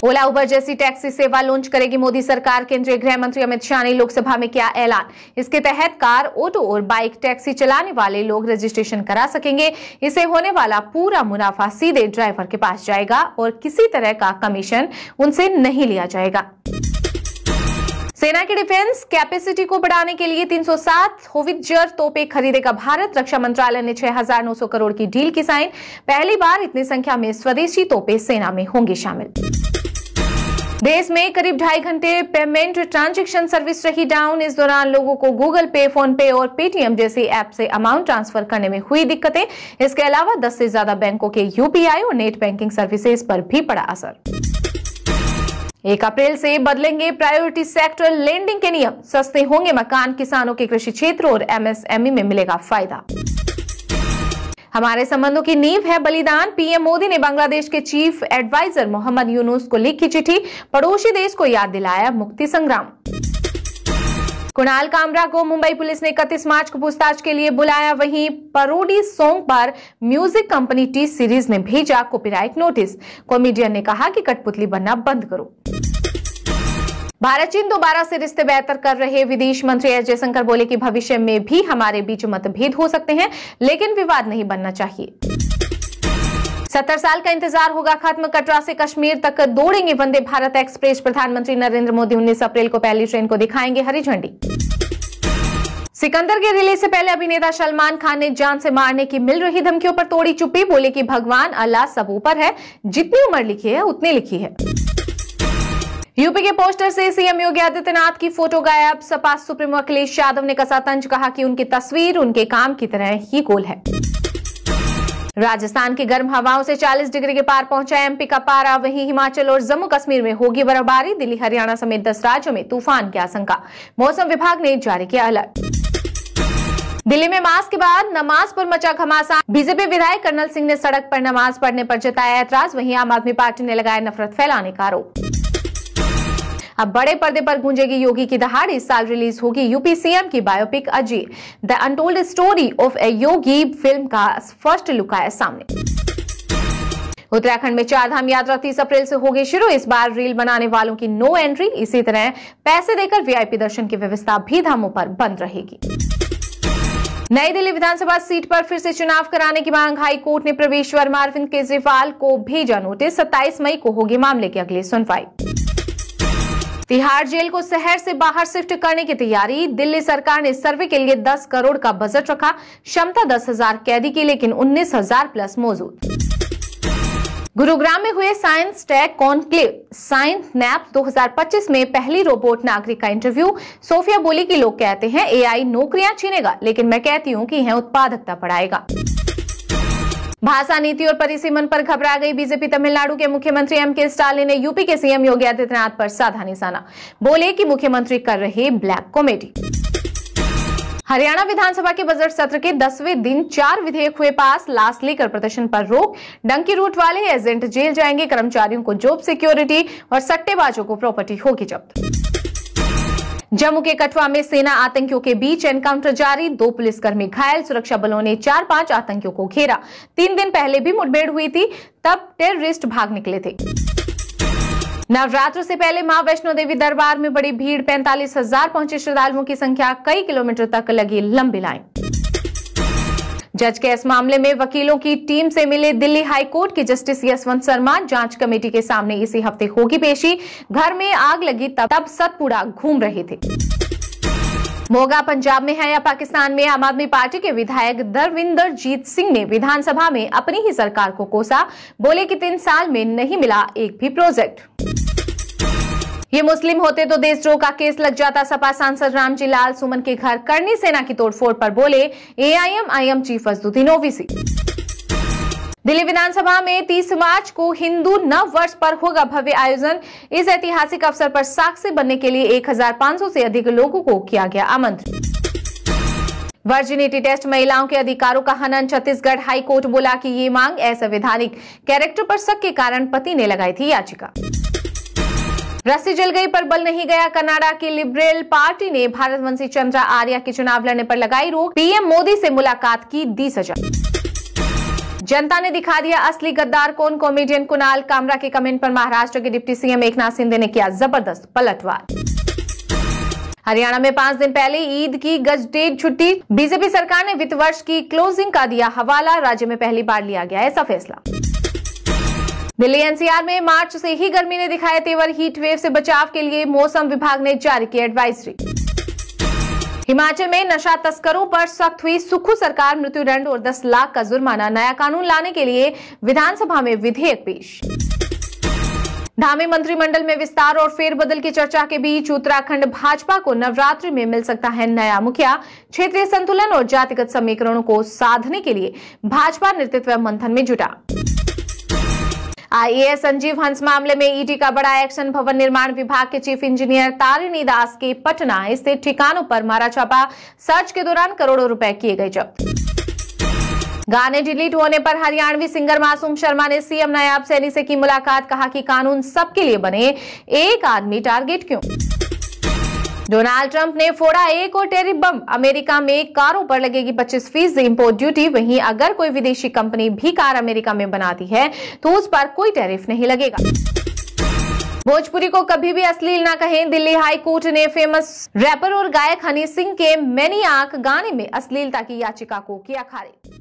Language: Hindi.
ओला उबर जैसी टैक्सी सेवा लॉन्च करेगी मोदी सरकार। केंद्रीय गृह मंत्री अमित शाह ने लोकसभा में किया ऐलान। इसके तहत कार, ऑटो और बाइक टैक्सी चलाने वाले लोग रजिस्ट्रेशन करा सकेंगे। इससे होने वाला पूरा मुनाफा सीधे ड्राइवर के पास जाएगा और किसी तरह का कमीशन उनसे नहीं लिया जाएगा। सेना की डिफेंस कैपेसिटी को बढ़ाने के लिए 307 होवित्जर तोपें खरीदेगा भारत। रक्षा मंत्रालय ने 6,900 करोड़ की डील की साइन। पहली बार इतनी संख्या में स्वदेशी तोपें सेना में होंगी शामिल। देश में करीब 2.5 घंटे पेमेंट ट्रांजैक्शन सर्विस रही डाउन। इस दौरान लोगों को गूगल पे, फोन पे और पेटीएम जैसी ऐप से अमाउंट ट्रांसफर करने में हुई दिक्कतें। इसके अलावा 10 से ज्यादा बैंकों के यूपीआई और नेट बैंकिंग सर्विसेज पर भी पड़ा असर। 1 अप्रैल से बदलेंगे प्रायोरिटी सेक्टर लेंडिंग के नियम। सस्ते होंगे मकान, किसानों के कृषि क्षेत्र और एमएसएमई में मिलेगा फायदा। हमारे संबंधों की नींव है बलिदान। पीएम मोदी ने बांग्लादेश के चीफ एडवाइजर मोहम्मद यूनुस को लिखी चिट्ठी। पड़ोसी देश को याद दिलाया मुक्ति संग्राम। कुणाल कामरा को मुंबई पुलिस ने 31 मार्च को पूछताछ के लिए बुलाया। वहीं परोडी सॉन्ग पर म्यूजिक कंपनी टी सीरीज ने भेजा कॉपीराइट नोटिस। कॉमेडियन ने कहा कि कठपुतली बनना बंद करो। भारत चीन दोबारा से रिश्ते बेहतर कर रहे विदेश मंत्री एस जयशंकर बोले कि भविष्य में भी हमारे बीच मतभेद हो सकते हैं, लेकिन विवाद नहीं बनना चाहिए। 70 साल का इंतजार होगा खत्म। कटरा से कश्मीर तक दौड़ेंगे वंदे भारत एक्सप्रेस। प्रधानमंत्री नरेंद्र मोदी 19 अप्रैल को पहली ट्रेन को दिखाएंगे हरी झंडी। सिकंदर के रिलीज से पहले अभिनेता सलमान खान ने जान से मारने की मिल रही धमकियों पर तोड़ी चुप्पी। बोले कि भगवान अल्लाह सब ऊपर है, जितनी उम्र लिखी है उतनी लिखी है। यूपी के पोस्टर से सीएम योगी आदित्यनाथ की फोटो गायब। सपा सुप्रीमो अखिलेश यादव ने कसा तंज, कहा कि उनकी तस्वीर उनके काम की तरह ही गोल है। राजस्थान की गर्म हवाओं से 40 डिग्री के पार पहुंचा एमपी का पारा। वहीं हिमाचल और जम्मू कश्मीर में होगी बर्फबारी। दिल्ली, हरियाणा समेत 10 राज्यों में तूफान की आशंका। मौसम विभाग ने जारी किया अलर्ट। दिल्ली में मास्क के बाद नमाज पर मचा घमासान। बीजेपी विधायक कर्नल सिंह ने सड़क पर नमाज पढ़ने पर जताया ऐतराज। वहीं आम आदमी पार्टी ने लगाया नफरत फैलाने का आरोप। अब बड़े पर्दे पर गूंजेगी योगी की दहाड़। इस साल रिलीज होगी यूपी सीएम की biopic Ajay the untold story of A Yogi. Film का फर्स्ट लुक आया सामने। उत्तराखंड में 4 धाम यात्रा 30 अप्रैल से होगी शुरू। इस बार रील बनाने वालों की नो एंट्री। इसी तरह पैसे देकर वीआईपी दर्शन की व्यवस्था भी धामों पर बंद रहेगी। नई दिल्ली विधानसभा सीट पर फिर से चुनाव कराने की मांग। हाई कोर्ट ने प्रवेश वर्मा, अरविंद केजरीवाल को भेजा नोटिस। 27 मई को होगी मामले की अगली सुनवाई। तिहाड़ जेल को शहर से बाहर शिफ्ट करने की तैयारी। दिल्ली सरकार ने सर्वे के लिए 10 करोड़ का बजट रखा। क्षमता 10,000 कैदी की, लेकिन 19,000 प्लस मौजूद। गुरुग्राम में हुए science tech conclave science nap 2025 में पहली रोबोट नागरिक का इंटरव्यू। सोफिया बोली कि लोग कहते हैं एआई नौकरियां छीनेगा, लेकिन मैं कहती हूं कि यह उत्पादकता बढ़ाएगा। भाषा नीति और परिसीमन पर घबरा गई बीजेपी। तमिलनाडु के मुख्यमंत्री एमके स्टालिन ने यूपी के सीएम योगी आदित्यनाथ पर साधा निशाना। बोले कि मुख्यमंत्री कर रहे ब्लैक कॉमेडी। हरियाणा विधानसभा के बजट सत्र के 10वें दिन 4 विधेयक हुए पास। लाश लेकर प्रदर्शन पर रोक। डंकी रूट वाले एजेंट जेल जाएंगे। कर्मचारियों को जॉब सिक्योरिटी और सट्टेबाजों को प्रॉपर्टी होगी जब्त। जम्मू के कठुआ में सेना आतंकियों के बीच एनकाउंटर जारी। 2 पुलिसकर्मी घायल। सुरक्षा बलों ने 4-5 आतंकियों को घेरा। 3 दिन पहले भी मुठभेड़ हुई थी, तब टेररिस्ट भाग निकले थे। नवरात्र से पहले मां वैष्णो देवी दरबार में बड़ी भीड़। 45,000 पहुंचे श्रद्धालुओं की संख्या। कई किलोमीटर तक लगी लंबी लाइन। जज के इस मामले में वकीलों की टीम से मिले दिल्ली हाई कोर्ट के जस्टिस यशवंत शर्मा। जांच कमेटी के सामने इसी हफ्ते होगी पेशी। घर में आग लगी तब सतपुड़ा घूम रहे थे। मोगा पंजाब में है या पाकिस्तान में? आम आदमी पार्टी के विधायक दरविंदर जीत सिंह ने विधानसभा में अपनी ही सरकार को कोसा। बोले कि 3 साल में नहीं मिला एक भी प्रोजेक्ट। ये मुस्लिम होते तो देशद्रोह का केस लग जाता। सपा सांसद रामजी लाल सुमन के घर करनी सेना की तोड़फोड़ पर बोले एआईएम चीफ असदुद्दीन ओवैसी। दिल्ली विधानसभा में 30 मार्च को हिंदू नव वर्ष पर होगा भव्य आयोजन। इस ऐतिहासिक अवसर पर साक्षी बनने के लिए 1500 से अधिक लोगों को किया गया आमंत्रित। वर्जिनिटी टेस्ट महिलाओं के अधिकारों का हनन। छत्तीसगढ़ हाई कोर्ट बोला कि ये मांग असंवैधानिक। कैरेक्टर पर शक के कारण पति ने लगाई थी याचिका। रस्सी जल गई पर बल नहीं गया। कनाडा की लिबरल पार्टी ने भारतवंशी चंद्रा आर्या के चुनाव लड़ने पर लगाई रोक। पीएम मोदी से मुलाकात की दी सजा। जनता ने दिखा दिया असली गद्दार कौन, कॉमेडियन कुणाल कामरा के कमेंट पर महाराष्ट्र के डिप्टी सीएम एकनाथ शिंदे ने किया जबरदस्त पलटवार। हरियाणा में 5 दिन पहले ईद की गजटेज छुट्टी, बीजेपी सरकार ने वित्त वर्ष की क्लोजिंग का दिया हवाला, राज्य में पहली बार लिया गया ऐसा फैसला। दिल्ली एनसीआर में मार्च से ही गर्मी ने दिखाया तेवर, हीट वेव से बचाव के लिए मौसम विभाग ने जारी की एडवाइजरी। हिमाचल में नशा तस्करों पर सख्त हुई सुक्खू सरकार, मृत्युदंड और 10 लाख का जुर्माना, नया कानून लाने के लिए विधानसभा में विधेयक पेश। धामी मंत्रिमंडल में विस्तार और फेरबदल की चर्चा के बीच उत्तराखंड भाजपा को नवरात्रि में मिल सकता है नया मुखिया, क्षेत्रीय संतुलन और जातिगत समीकरणों को साधने के लिए भाजपा नेतृत्व मंथन में जुटा। आईएएस संजीव हंस मामले में ईडी का बड़ा एक्शन, भवन निर्माण विभाग के चीफ इंजीनियर तारिणी दास के पटना स्थित ठिकानों पर मारा छापा, सर्च के दौरान करोड़ों रुपए किए गए जब्त। गाने डिलीट होने पर हरियाणवी सिंगर मासूम शर्मा ने सीएम नायब सैनी से की मुलाकात, कहा कि कानून सबके लिए बने, एक आदमी टारगेट क्यों। डोनाल्ड ट्रंप ने फोड़ा एक और टैरिफ बम, अमेरिका में कारों पर लगेगी 25% इंपोर्ट ड्यूटी, वहीं अगर कोई विदेशी कंपनी भी कार अमेरिका में बनाती है तो उस पर कोई टैरिफ नहीं लगेगा। भोजपुरी को कभी भी अश्लील ना कहें, दिल्ली हाई कोर्ट ने फेमस रैपर और गायक हनी सिंह के मैनियाक गाने में अश्लीलता की याचिका को किया खारिज।